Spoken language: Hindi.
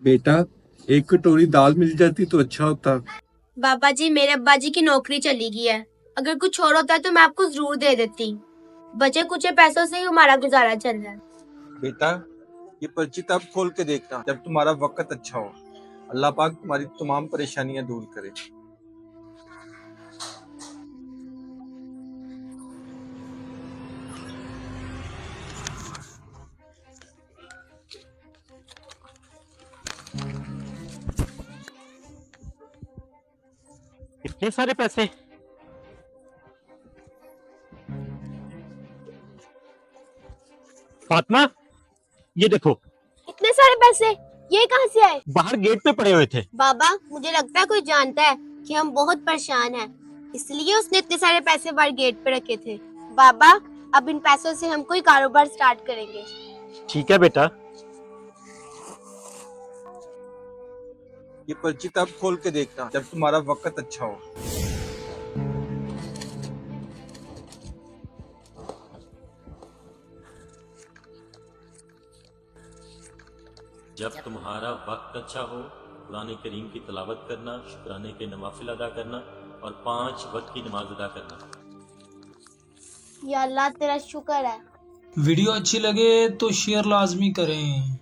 बेटा, एक कटोरी दाल मिल जाती तो अच्छा होता। बाबा जी, मेरे अब्बा जी की नौकरी चली गई है। अगर कुछ और होता तो मैं आपको जरूर दे देती। बचे कुछ पैसों से ही हमारा गुजारा चल रहा है। बेटा, ये पर्ची तब खोल के देखना जब तुम्हारा वक्त अच्छा हो। अल्लाह पाक तुम्हारी तमाम परेशानियां दूर करे। इतने सारे पैसे? फातिमा, ये देखो। इतने सारे पैसे ये कहाँ से आए? बाहर गेट पे पड़े हुए थे। बाबा, मुझे लगता है कोई जानता है कि हम बहुत परेशान हैं, इसलिए उसने इतने सारे पैसे बाहर गेट पे रखे थे। बाबा, अब इन पैसों से हम कोई कारोबार स्टार्ट करेंगे। ठीक है बेटा। ये पर्ची तब खोल के देखना जब तुम्हारा वक्त अच्छा हो। जब तुम्हारा वक्त अच्छा हो, कुरान करीम की तिलावत करना, शुक्राने के नवाफिल अदा करना और 5 वक्त की नमाज अदा करना। या अल्लाह, तेरा शुक्र है। वीडियो अच्छी लगे तो शेयर लाजमी करें।